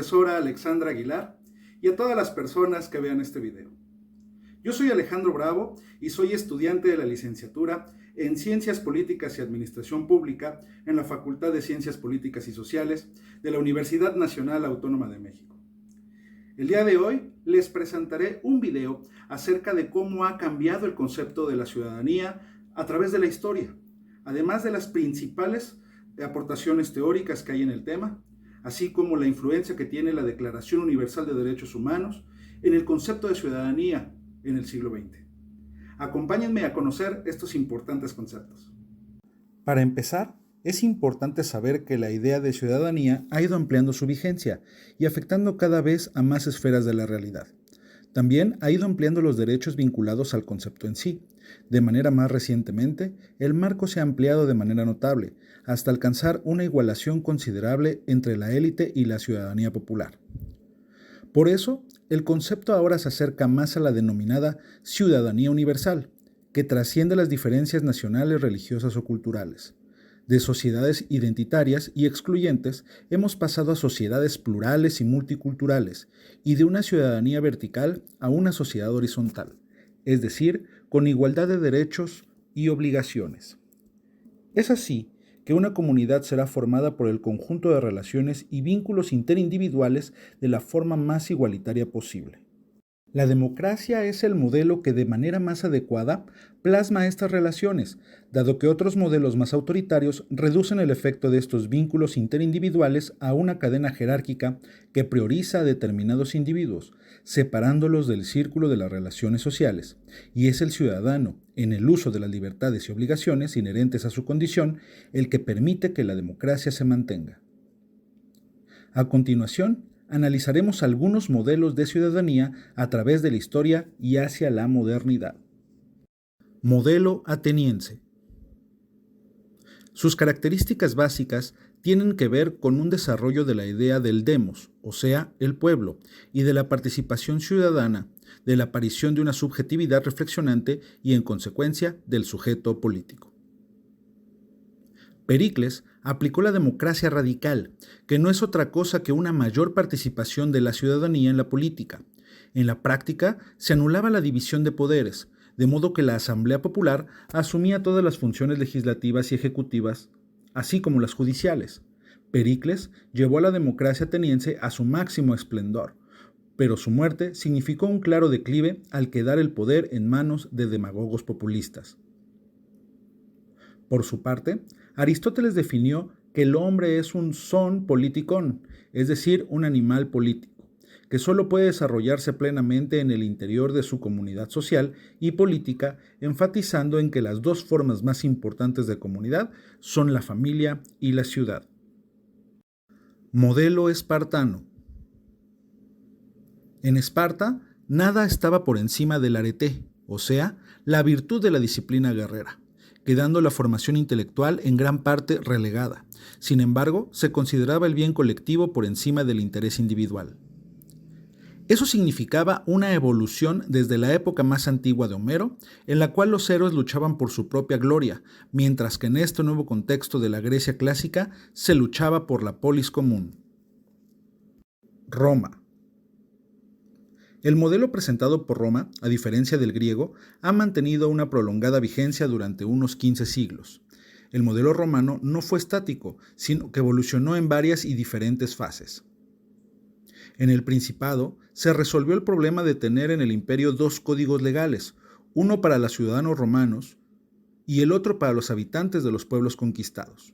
profesora Alexandra Aguilar y a todas las personas que vean este video. Yo soy Alejandro Bravo y soy estudiante de la licenciatura en Ciencias Políticas y Administración Pública en la Facultad de Ciencias Políticas y Sociales de la Universidad Nacional Autónoma de México. El día de hoy les presentaré un video acerca de cómo ha cambiado el concepto de la ciudadanía a través de la historia, además de las principales aportaciones teóricas que hay en el tema, así como la influencia que tiene la Declaración Universal de Derechos Humanos en el concepto de ciudadanía en el siglo XX. Acompáñenme a conocer estos importantes conceptos. Para empezar, es importante saber que la idea de ciudadanía ha ido ampliando su vigencia y afectando cada vez a más esferas de la realidad. También ha ido ampliando los derechos vinculados al concepto en sí. De manera más recientemente, el marco se ha ampliado de manera notable, hasta alcanzar una igualación considerable entre la élite y la ciudadanía popular. Por eso, el concepto ahora se acerca más a la denominada ciudadanía universal, que trasciende las diferencias nacionales, religiosas o culturales. De sociedades identitarias y excluyentes hemos pasado a sociedades plurales y multiculturales, y de una ciudadanía vertical a una sociedad horizontal, es decir, con igualdad de derechos y obligaciones. Es así que una comunidad será formada por el conjunto de relaciones y vínculos interindividuales de la forma más igualitaria posible. La democracia es el modelo que de manera más adecuada plasma estas relaciones, dado que otros modelos más autoritarios reducen el efecto de estos vínculos interindividuales a una cadena jerárquica que prioriza a determinados individuos, separándolos del círculo de las relaciones sociales, y es el ciudadano, en el uso de las libertades y obligaciones inherentes a su condición, el que permite que la democracia se mantenga. A continuación, analizaremos algunos modelos de ciudadanía a través de la historia y hacia la modernidad. Modelo ateniense. Sus características básicas tienen que ver con un desarrollo de la idea del demos, o sea, el pueblo, y de la participación ciudadana, de la aparición de una subjetividad reflexionante y, en consecuencia, del sujeto político. Pericles aplicó la democracia radical, que no es otra cosa que una mayor participación de la ciudadanía en la política. En la práctica, se anulaba la división de poderes, de modo que la Asamblea Popular asumía todas las funciones legislativas y ejecutivas, así como las judiciales. Pericles llevó a la democracia ateniense a su máximo esplendor, pero su muerte significó un claro declive al quedar el poder en manos de demagogos populistas. Por su parte, Aristóteles definió que el hombre es un son politikon, es decir, un animal político, que solo puede desarrollarse plenamente en el interior de su comunidad social y política, enfatizando en que las dos formas más importantes de comunidad son la familia y la ciudad. Modelo espartano. En Esparta, nada estaba por encima del arete, o sea, la virtud de la disciplina guerrera, quedando la formación intelectual en gran parte relegada. Sin embargo, se consideraba el bien colectivo por encima del interés individual. Eso significaba una evolución desde la época más antigua de Homero, en la cual los héroes luchaban por su propia gloria, mientras que en este nuevo contexto de la Grecia clásica se luchaba por la polis común. Roma. El modelo presentado por Roma, a diferencia del griego, ha mantenido una prolongada vigencia durante unos 15 siglos. El modelo romano no fue estático, sino que evolucionó en varias y diferentes fases. En el Principado, se resolvió el problema de tener en el imperio dos códigos legales, uno para los ciudadanos romanos y el otro para los habitantes de los pueblos conquistados.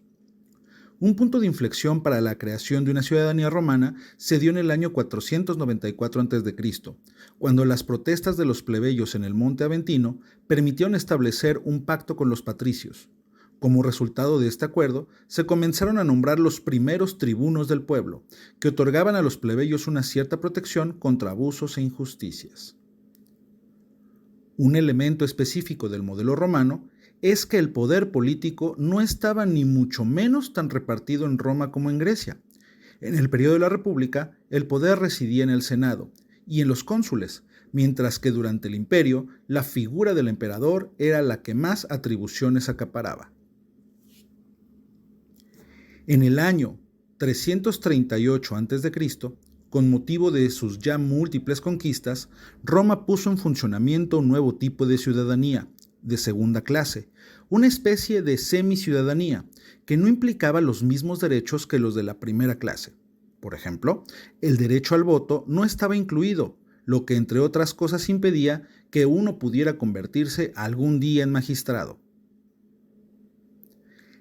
Un punto de inflexión para la creación de una ciudadanía romana se dio en el año 494 a.C., cuando las protestas de los plebeyos en el Monte Aventino permitieron establecer un pacto con los patricios. Como resultado de este acuerdo, se comenzaron a nombrar los primeros tribunos del pueblo, que otorgaban a los plebeyos una cierta protección contra abusos e injusticias. Un elemento específico del modelo romano es que el poder político no estaba ni mucho menos tan repartido en Roma como en Grecia. En el periodo de la República, el poder residía en el Senado y en los cónsules, mientras que durante el imperio, la figura del emperador era la que más atribuciones acaparaba. En el año 338 a.C., con motivo de sus ya múltiples conquistas, Roma puso en funcionamiento un nuevo tipo de ciudadanía, de segunda clase, una especie de semiciudadanía, que no implicaba los mismos derechos que los de la primera clase. Por ejemplo, el derecho al voto no estaba incluido, lo que entre otras cosas impedía que uno pudiera convertirse algún día en magistrado.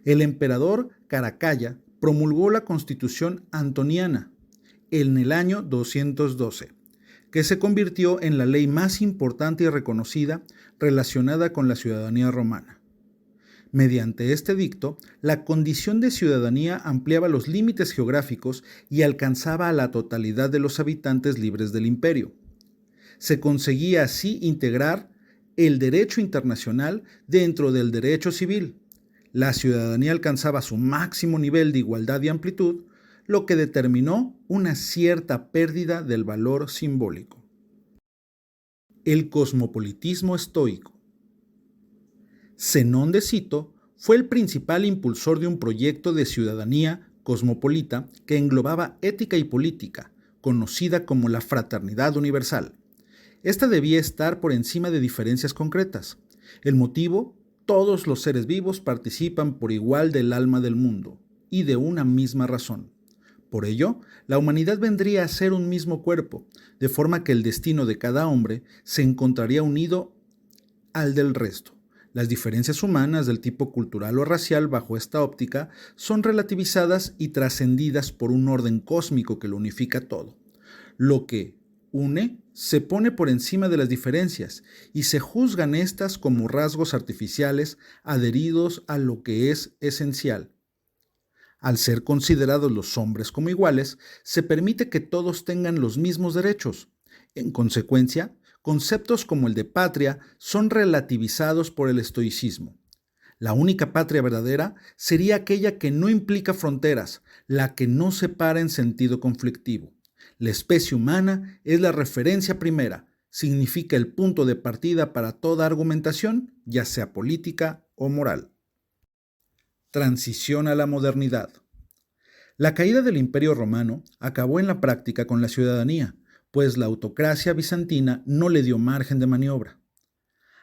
El emperador Caracalla promulgó la Constitución Antoniana en el año 212, que se convirtió en la ley más importante y reconocida relacionada con la ciudadanía romana. Mediante este edicto, la condición de ciudadanía ampliaba los límites geográficos y alcanzaba a la totalidad de los habitantes libres del imperio. Se conseguía así integrar el derecho internacional dentro del derecho civil. La ciudadanía alcanzaba su máximo nivel de igualdad y amplitud, lo que determinó una cierta pérdida del valor simbólico. El cosmopolitismo estoico. Zenón de Cito fue el principal impulsor de un proyecto de ciudadanía cosmopolita que englobaba ética y política, conocida como la fraternidad universal. Esta debía estar por encima de diferencias concretas. El motivo: todos los seres vivos participan por igual del alma del mundo y de una misma razón. Por ello, la humanidad vendría a ser un mismo cuerpo, de forma que el destino de cada hombre se encontraría unido al del resto. Las diferencias humanas del tipo cultural o racial bajo esta óptica son relativizadas y trascendidas por un orden cósmico que lo unifica todo. Lo que une se pone por encima de las diferencias y se juzgan estas como rasgos artificiales adheridos a lo que es esencial. Al ser considerados los hombres como iguales, se permite que todos tengan los mismos derechos. En consecuencia, conceptos como el de patria son relativizados por el estoicismo. La única patria verdadera sería aquella que no implica fronteras, la que no separa en sentido conflictivo. La especie humana es la referencia primera, significa el punto de partida para toda argumentación, ya sea política o moral. Transición a la modernidad. La caída del Imperio Romano acabó en la práctica con la ciudadanía, pues la autocracia bizantina no le dio margen de maniobra.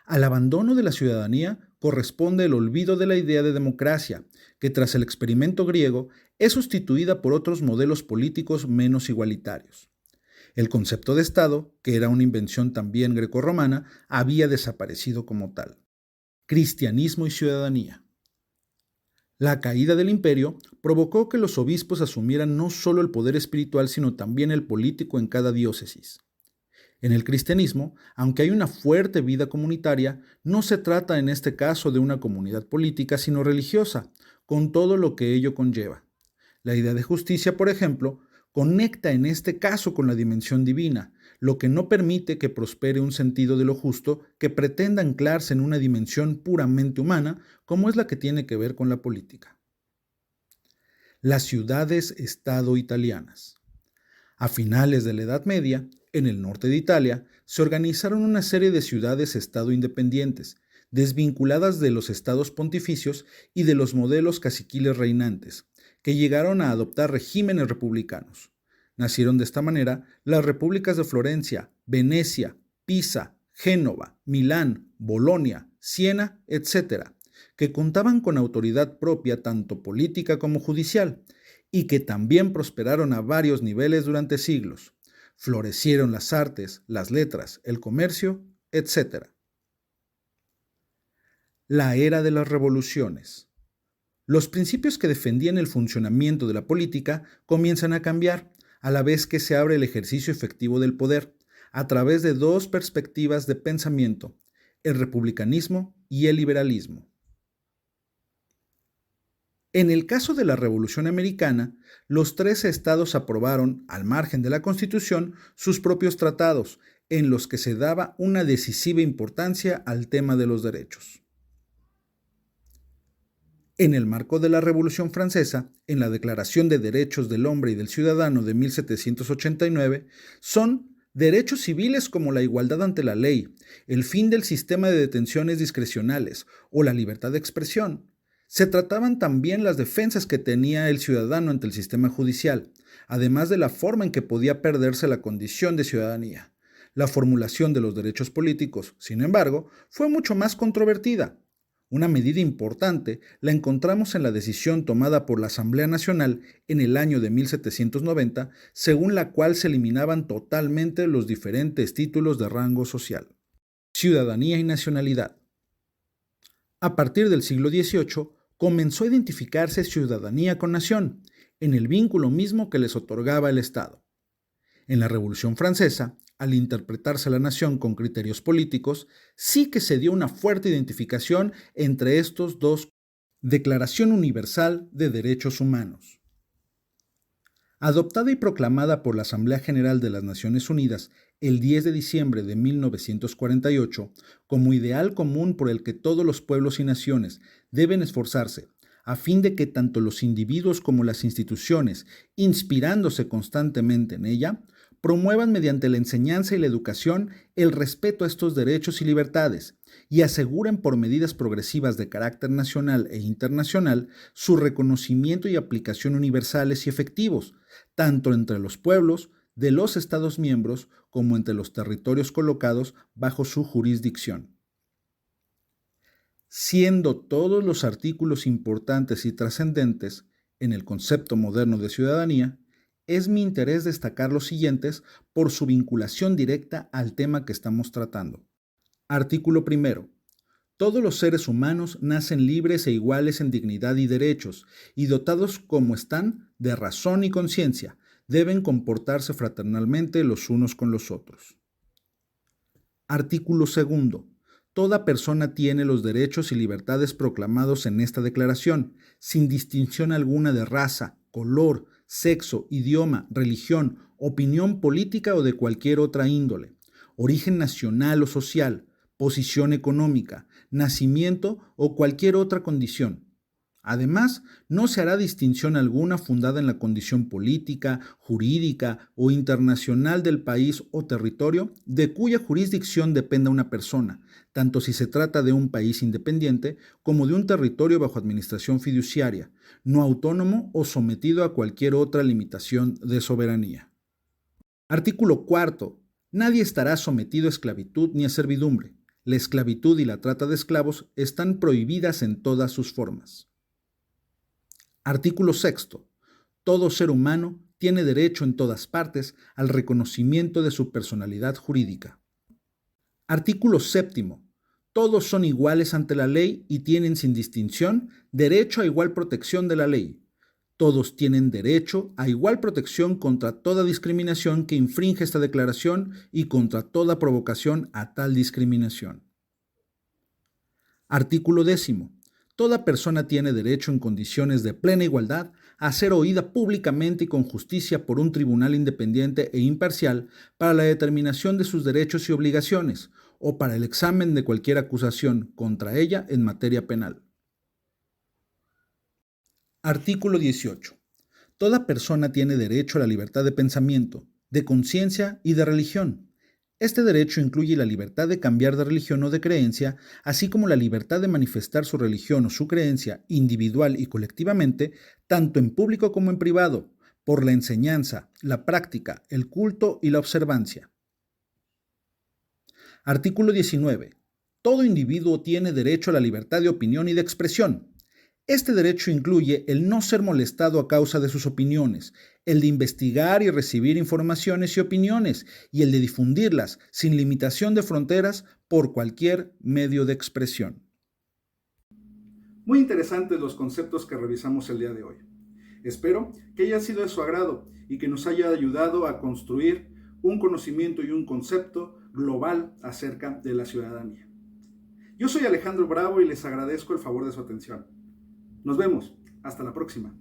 Al abandono de la ciudadanía corresponde el olvido de la idea de democracia, que tras el experimento griego es sustituida por otros modelos políticos menos igualitarios. El concepto de Estado, que era una invención también grecorromana, había desaparecido como tal. Cristianismo y ciudadanía. La caída del imperio provocó que los obispos asumieran no solo el poder espiritual, sino también el político en cada diócesis. En el cristianismo, aunque hay una fuerte vida comunitaria, no se trata en este caso de una comunidad política, sino religiosa, con todo lo que ello conlleva. La idea de justicia, por ejemplo, conecta en este caso con la dimensión divina, lo que no permite que prospere un sentido de lo justo que pretenda anclarse en una dimensión puramente humana, como es la que tiene que ver con la política. Las ciudades-estado italianas. A finales de la Edad Media, en el norte de Italia, se organizaron una serie de ciudades-estado independientes, desvinculadas de los estados pontificios y de los modelos caciquiles reinantes, que llegaron a adoptar regímenes republicanos. Nacieron de esta manera las repúblicas de Florencia, Venecia, Pisa, Génova, Milán, Bolonia, Siena, etc., que contaban con autoridad propia tanto política como judicial, y que también prosperaron a varios niveles durante siglos. Florecieron las artes, las letras, el comercio, etc. La era de las revoluciones. Los principios que defendían el funcionamiento de la política comienzan a cambiar, a la vez que se abre el ejercicio efectivo del poder, a través de dos perspectivas de pensamiento, el republicanismo y el liberalismo. En el caso de la Revolución Americana, los 13 estados aprobaron, al margen de la Constitución, sus propios tratados, en los que se daba una decisiva importancia al tema de los derechos. En el marco de la Revolución Francesa, en la Declaración de Derechos del Hombre y del Ciudadano de 1789, son derechos civiles como la igualdad ante la ley, el fin del sistema de detenciones discrecionales o la libertad de expresión. Se trataban también las defensas que tenía el ciudadano ante el sistema judicial, además de la forma en que podía perderse la condición de ciudadanía. La formulación de los derechos políticos, sin embargo, fue mucho más controvertida. Una medida importante la encontramos en la decisión tomada por la Asamblea Nacional en el año de 1790, según la cual se eliminaban totalmente los diferentes títulos de rango social. Ciudadanía y nacionalidad. A partir del siglo XVIII, comenzó a identificarse ciudadanía con nación, en el vínculo mismo que les otorgaba el Estado. En la Revolución Francesa, al interpretarse la nación con criterios políticos, sí que se dio una fuerte identificación entre estos dos. Declaración Universal de Derechos Humanos. Adoptada y proclamada por la Asamblea General de las Naciones Unidas el 10 de diciembre de 1948 como ideal común por el que todos los pueblos y naciones deben esforzarse, a fin de que tanto los individuos como las instituciones, inspirándose constantemente en ella, promuevan mediante la enseñanza y la educación el respeto a estos derechos y libertades y aseguren por medidas progresivas de carácter nacional e internacional su reconocimiento y aplicación universales y efectivos, tanto entre los pueblos de los Estados miembros como entre los territorios colocados bajo su jurisdicción. Siendo todos los artículos importantes y trascendentes en el concepto moderno de ciudadanía, es mi interés destacar los siguientes por su vinculación directa al tema que estamos tratando. Artículo 1. Todos los seres humanos nacen libres e iguales en dignidad y derechos, y dotados como están de razón y conciencia, deben comportarse fraternalmente los unos con los otros. Artículo 2. Toda persona tiene los derechos y libertades proclamados en esta declaración, sin distinción alguna de raza, color, sexo, idioma, religión, opinión política o de cualquier otra índole, origen nacional o social, posición económica, nacimiento o cualquier otra condición. Además, no se hará distinción alguna fundada en la condición política, jurídica o internacional del país o territorio de cuya jurisdicción dependa una persona, tanto si se trata de un país independiente como de un territorio bajo administración fiduciaria, no autónomo o sometido a cualquier otra limitación de soberanía. Artículo 4. Nadie estará sometido a esclavitud ni a servidumbre. La esclavitud y la trata de esclavos están prohibidas en todas sus formas. Artículo 6. Todo ser humano tiene derecho en todas partes al reconocimiento de su personalidad jurídica. Artículo 7. Todos son iguales ante la ley y tienen sin distinción derecho a igual protección de la ley. Todos tienen derecho a igual protección contra toda discriminación que infringe esta declaración y contra toda provocación a tal discriminación. Artículo 10. Toda persona tiene derecho en condiciones de plena igualdad a ser oída públicamente y con justicia por un tribunal independiente e imparcial para la determinación de sus derechos y obligaciones o para el examen de cualquier acusación contra ella en materia penal. Artículo 18. Toda persona tiene derecho a la libertad de pensamiento, de conciencia y de religión. Este derecho incluye la libertad de cambiar de religión o de creencia, así como la libertad de manifestar su religión o su creencia individual y colectivamente, tanto en público como en privado, por la enseñanza, la práctica, el culto y la observancia. Artículo 19. Todo individuo tiene derecho a la libertad de opinión y de expresión. Este derecho incluye el no ser molestado a causa de sus opiniones, el de investigar y recibir informaciones y opiniones, y el de difundirlas sin limitación de fronteras por cualquier medio de expresión. Muy interesantes los conceptos que revisamos el día de hoy. Espero que haya sido de su agrado y que nos haya ayudado a construir un conocimiento y un concepto global acerca de la ciudadanía. Yo soy Alejandro Bravo y les agradezco el favor de su atención. Nos vemos. Hasta la próxima.